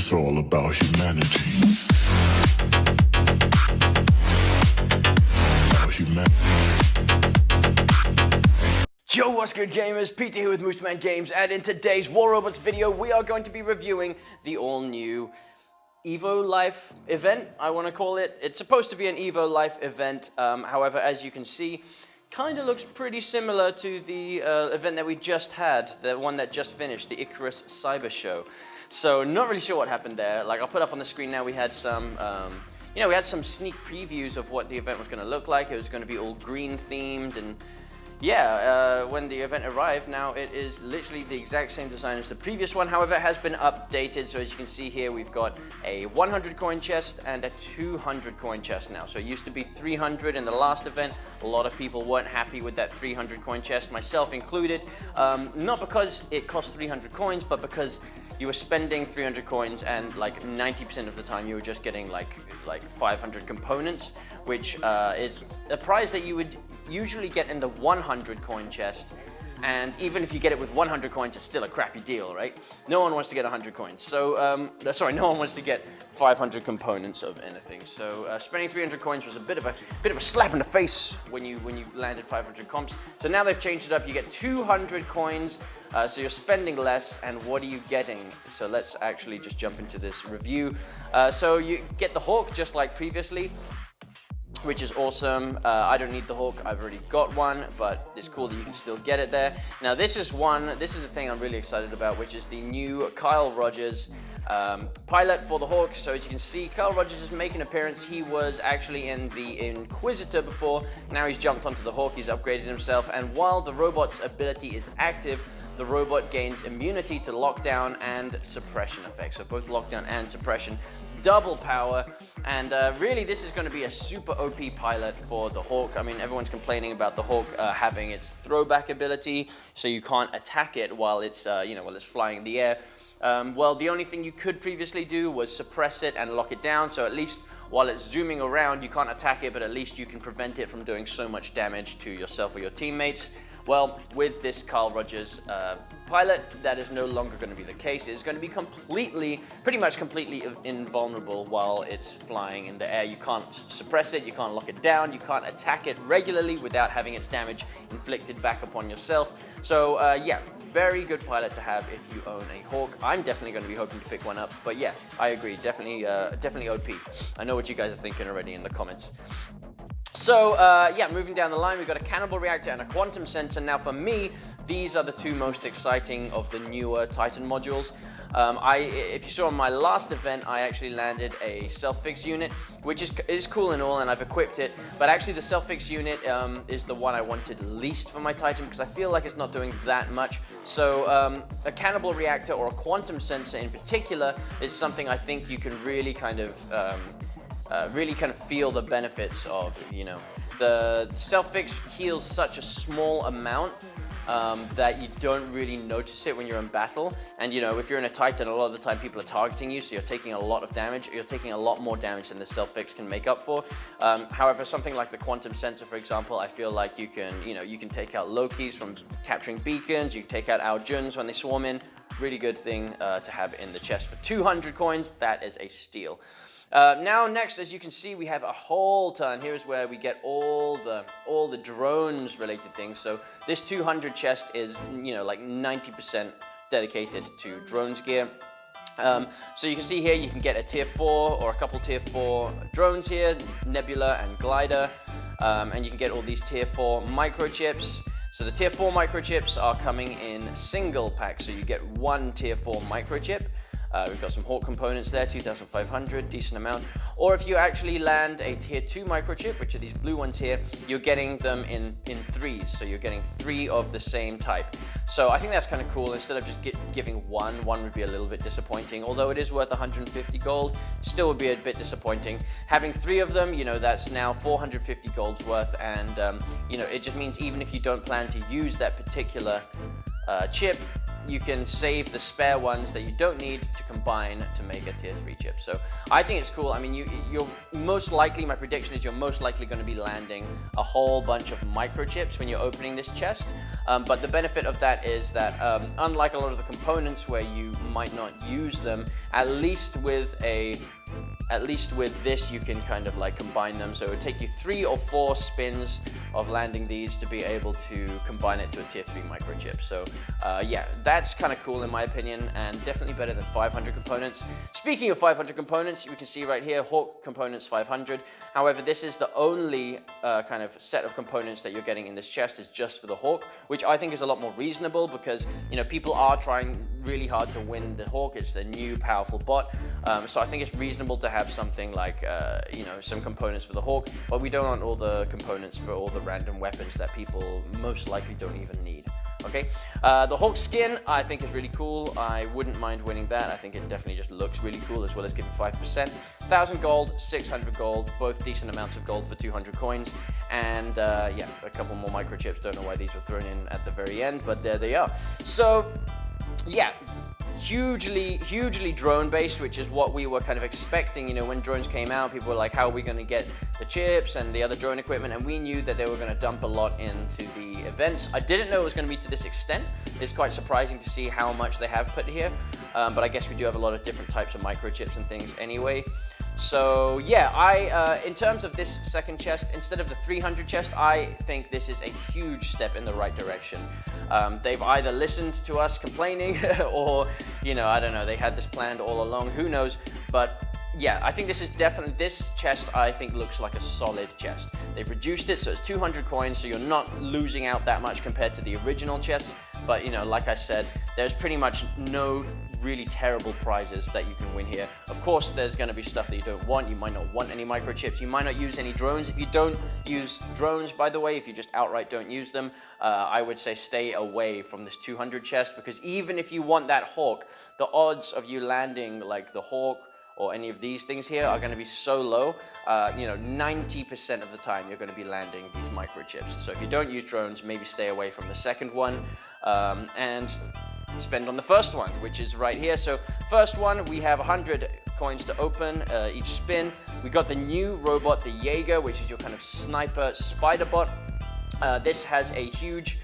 It's all about humanity. Yo, what's good gamers? Peter here with Mooseman Games, and in today's War Robots video, we are going to be reviewing the all-new EvoLife event, I want to call it. It's supposed to be an EvoLife event, however, as you can see, kind of looks pretty similar to the event that we just had, the one that just finished, the Icarus Cyber Show. So, not really sure what happened there. Like, I'll put up on the screen now, we had some, we had some sneak previews of what the event was going to look like. It was going to be all green themed, and yeah, when the event arrived, now it is literally the exact same design as the previous one. However, it has been updated, so as you can see here, we've got a 100 coin chest and a 200 coin chest now. So it used to be 300 in the last event. A lot of people weren't happy with that 300 coin chest, myself included. Not because it cost 300 coins, but because you were spending 300 coins and like 90% of the time you were just getting like 500 components, which is a prize that you would usually get in the 100 coin chest. And even if you get it with 100 coins, it's still a crappy deal, right? No one wants to get 100 coins. So, sorry, no one wants to get 500 components of anything. So, spending 300 coins was a bit of a slap in the face when you landed 500 comps. So now they've changed it up. You get 200 coins, so you're spending less. And what are you getting? So let's actually just jump into this review. So you get the Hawk just like previously, which is awesome. I don't need the Hawk, I've already got one, but it's cool that you can still get it there. Now this is the thing I'm really excited about, which is the new Kyle Rogers pilot for the Hawk. So as you can see, Kyle Rogers is making an appearance. He was actually in the Inquisitor before, now he's jumped onto the Hawk, he's upgraded himself, and while the robot's ability is active, the robot gains immunity to lockdown and suppression effects. So both lockdown and suppression, double power, and really this is going to be a super OP pilot for the Hawk. I mean, everyone's complaining about the Hawk having its throwback ability, so you can't attack it while it's while it's flying in the air. Well, the only thing you could previously do was suppress it and lock it down, so at least while it's zooming around, you can't attack it, but at least you can prevent it from doing so much damage to yourself or your teammates. Well, with this Kyle Rogers pilot, that is no longer going to be the case. It's going to be pretty much completely invulnerable while it's flying in the air. You can't suppress it, you can't lock it down, you can't attack it regularly without having its damage inflicted back upon yourself. So yeah, very good pilot to have if you own a Hawk. I'm definitely going to be hoping to pick one up, but yeah, I agree, definitely OP. I know what you guys are thinking already in the comments. So, yeah, moving down the line, we've got a Cannibal Reactor and a Quantum Sensor. Now, for me, these are the two most exciting of the newer Titan modules. If you saw on my last event, I actually landed a self-fix unit, which is cool and all, and I've equipped it. But actually, the self-fix unit is the one I wanted least for my Titan, because I feel like it's not doing that much. So, a Cannibal Reactor or a Quantum Sensor in particular is something I think you can really kind of feel the benefits of. The self-fix heals such a small amount that you don't really notice it when you're in battle. And if you're in a Titan, a lot of the time people are targeting you, so you're taking a lot of damage. You're taking a lot more damage than the self-fix can make up for. However, something like the Quantum Sensor, for example, I feel like you can take out Lokis from capturing beacons. You can take out Ao Juns when they swarm in. Really good thing to have in the chest for 200 coins. That is a steal. Now next, as you can see, we have a whole ton. Here's where we get all the drones related things. So this 200 chest is like 90% dedicated to drones gear. So you can see here you can get a tier 4 or a couple tier 4 drones here, Nebula and Glider, and you can get all these tier 4 microchips. So the tier 4 microchips are coming in single pack, so you get one tier 4 microchip. We've got some Hawk components there, 2,500, decent amount. Or if you actually land a tier 2 microchip, which are these blue ones here, you're getting them in threes, so you're getting 3 of the same type. So I think that's kind of cool. Instead of just giving one would be a little bit disappointing. Although it is worth 150 gold, still would be a bit disappointing. Having 3 of them, that's now 450 gold's worth, and it just means even if you don't plan to use that particular chip, you can save the spare ones that you don't need to combine to make a tier 3 chip. So I think it's cool. I mean, you're most likely, my prediction is you're most likely going to be landing a whole bunch of microchips when you're opening this chest. But the benefit of that is that unlike a lot of the components where you might not use them, at least with this you can kind of like combine them. So it would take you 3 or 4 spins of landing these to be able to combine it to a tier 3 microchip. So yeah, that's kind of cool in my opinion, and definitely better than 500 components. Speaking of 500 components, you can see right here, Hawk components 500. However, this is the only kind of set of components that you're getting in this chest is just for the Hawk, which I think is a lot more reasonable because, you know, people are trying really hard to win the Hawk. It's the new powerful bot. So I think it's reasonable to have something like, you know, some components for the Hawk, but we don't want all the components for all the random weapons that people most likely don't even need. Okay, the Hawk skin I think is really cool. I wouldn't mind winning that. I think it definitely just looks really cool, as well as giving 5%. 1,000 gold, 600 gold, both decent amounts of gold for 200 coins. And yeah, a couple more microchips. Don't know why these were thrown in at the very end, but there they are. So yeah, hugely drone based, which is what we were kind of expecting. You know, when drones came out, people were like, how are we going to get the chips and the other drone equipment? And we knew that they were going to dump a lot into the events. I didn't know it was going to be to this extent. It's quite surprising to see how much they have put here, but I guess we do have a lot of different types of microchips and things anyway. So yeah, in terms of this second chest, instead of the 300 chest, I think this is a huge step in the right direction. They've either listened to us complaining or, you know, I don't know, they had this planned all along, who knows. But yeah, I think this is definitely, this chest I think looks like a solid chest. They've reduced it, so it's 200 coins, so you're not losing out that much compared to the original chest. But, you know, like I said, there's pretty much no really terrible prizes that you can win here. Of course, there's going to be stuff that you don't want. You might not want any microchips. You might not use any drones. If you don't use drones, by the way, if you just outright don't use them, I would say stay away from this 200 chest, because even if you want that Hawk, the odds of you landing like the Hawk or any of these things here are going to be so low. You know, 90% of the time you're going to be landing these microchips. So if you don't use drones, maybe stay away from the second one and spend on the first one, which is right here. So first one, we have 100 coins to open each spin. We got the new robot, the Jaeger, which is your kind of sniper spider bot. This has a huge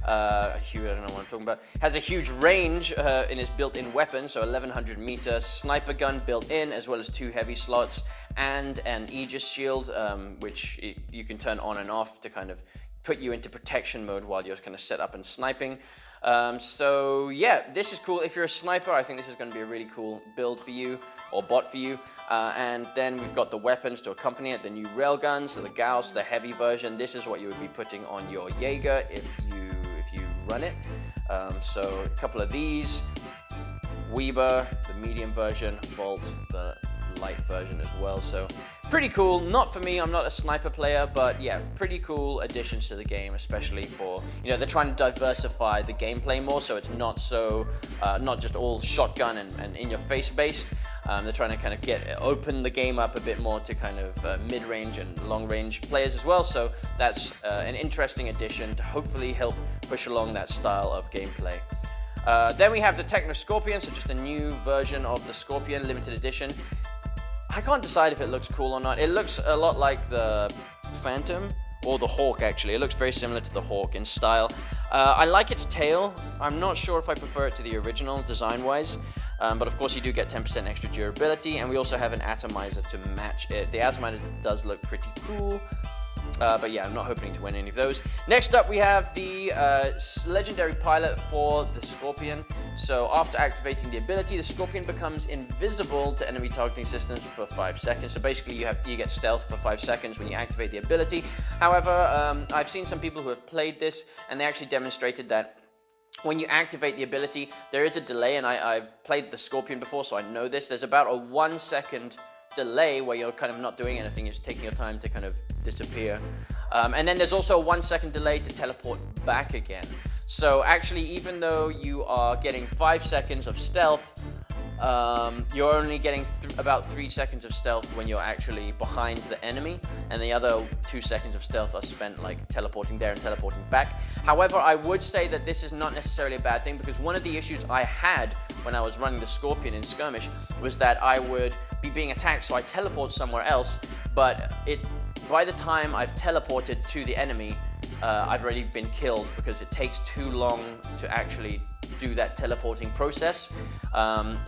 I don't know what I'm talking about. Has a huge range in its built-in weapon, so 1100 meter sniper gun built in, as well as 2 heavy slots and an Aegis shield, which you can turn on and off to kind of put you into protection mode while you're kind of set up and sniping. So yeah, this is cool. If you're a sniper, I think this is going to be a really cool build for you, or bot for you. And then we've got the weapons to accompany it, the new railguns, so the Gauss, the heavy version. This is what you would be putting on your Jaeger if you run it. So a couple of these, Weber, the medium version, Volt, the light version as well. So pretty cool. Not for me, I'm not a sniper player, but yeah, pretty cool additions to the game, especially for, you know, they're trying to diversify the gameplay more, so it's not so, not just all shotgun and in-your-face based. They're trying to kind of open the game up a bit more to kind of mid-range and long-range players as well. So that's an interesting addition to hopefully help push along that style of gameplay. Then we have the Techno Scorpion, so just a new version of the Scorpion, limited edition. I can't decide if it looks cool or not. It looks a lot like the Phantom, or the Hawk actually. It looks very similar to the Hawk in style. I like its tail. I'm not sure if I prefer it to the original design-wise. But of course you do get 10% extra durability, and we also have an atomizer to match it. The atomizer does look pretty cool, but yeah, I'm not hoping to win any of those. Next up we have the legendary pilot for the Scorpion. So after activating the ability, the Scorpion becomes invisible to enemy targeting systems for 5 seconds. So basically you get stealth for 5 seconds when you activate the ability. However, I've seen some people who have played this, and they actually demonstrated that when you activate the ability, there is a delay, and I've played the Scorpion before, so I know this. There's about a 1 second delay where you're kind of not doing anything, you're just taking your time to kind of disappear. And then there's also a 1 second delay to teleport back again. So actually, even though you are getting 5 seconds of stealth, you're only getting about 3 seconds of stealth when you're actually behind the enemy, and the other 2 seconds of stealth are spent like teleporting there and teleporting back. However, I would say that this is not necessarily a bad thing, because one of the issues I had when I was running the Scorpion in skirmish was that I would be being attacked, so I teleport somewhere else, but by the time I've teleported to the enemy, I've already been killed, because it takes too long to actually do that teleporting process,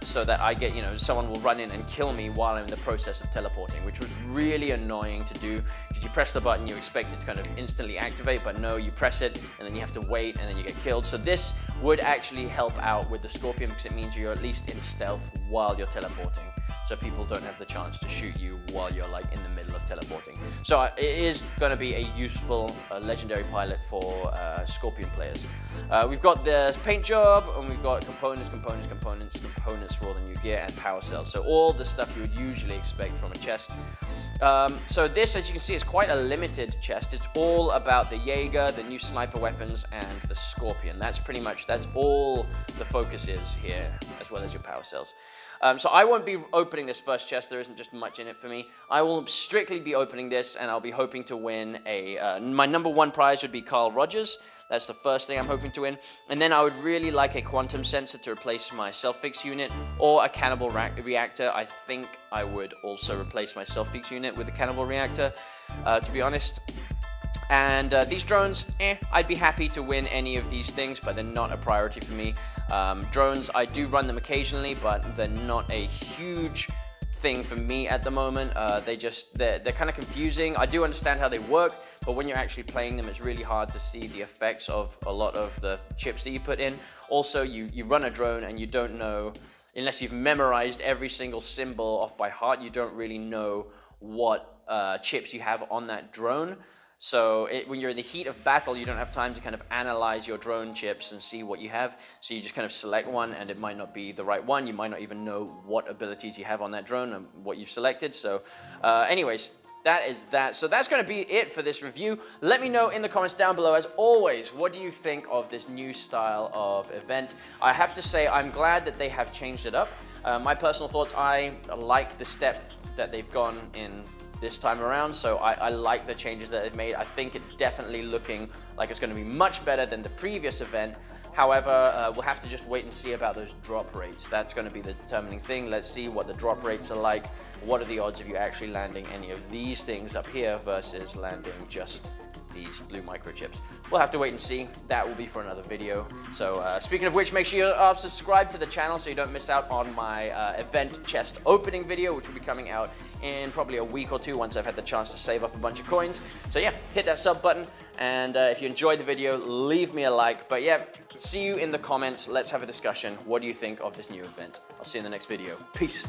so that I get, someone will run in and kill me while I'm in the process of teleporting, which was really annoying to do, because you press the button, you expect it to kind of instantly activate, but no, you press it and then you have to wait and then you get killed. So this would actually help out with the Scorpion, because it means you're at least in stealth while you're teleporting, so people don't have the chance to shoot you while you're like in the middle of teleporting. So it is going to be a useful legendary pilot for Scorpion players. We've got the paint job, and we've got components for all the new gear, and power cells. So all the stuff you would usually expect from a chest. So this, as you can see, is quite a limited chest. It's all about the Jaeger, the new sniper weapons, and the Scorpion. That's all the focus is here, as well as your power cells. So I won't be opening this first chest. There isn't just much in it for me. I will strictly be opening this, and I'll be hoping to win my number one prize would be Carl Rogers. That's the first thing I'm hoping to win. And then I would really like a quantum sensor to replace my self-fix unit, or a Cannibal Reactor. I think I would also replace my self-fix unit with a Cannibal Reactor, to be honest. And these drones, I'd be happy to win any of these things, but they're not a priority for me. Drones, I do run them occasionally, but they're not a huge thing for me at the moment. They're kind of confusing. I do understand how they work, but when you're actually playing them, it's really hard to see the effects of a lot of the chips that you put in. Also, you run a drone and you don't know, unless you've memorized every single symbol off by heart, you don't really know what chips you have on that drone. So when you're in the heat of battle, you don't have time to kind of analyze your drone chips and see what you have. So you just kind of select one, and it might not be the right one. You might not even know what abilities you have on that drone and what you've selected. So anyways, that is that. So that's going to be it for this review. Let me know in the comments down below, as always, what do you think of this new style of event? I have to say, I'm glad that they have changed it up. My personal thoughts, I like the step that they've gone in this time around, so I like the changes that they've made. I think it's definitely looking like it's going to be much better than the previous event. However, we'll have to just wait and see about those drop rates. That's going to be the determining thing. Let's see what the drop rates are like. What are the odds of you actually landing any of these things up here versus landing just these blue microchips? We'll have to wait and see. That will be for another video. So speaking of which, make sure you subscribe to the channel so you don't miss out on my event chest opening video, which will be coming out in probably a week or two once I've had the chance to save up a bunch of coins. So yeah, hit that sub button, and if you enjoyed the video, leave me a like. But yeah, see you in the comments. Let's have a discussion. What do you think of this new event? I'll see you in the next video. Peace.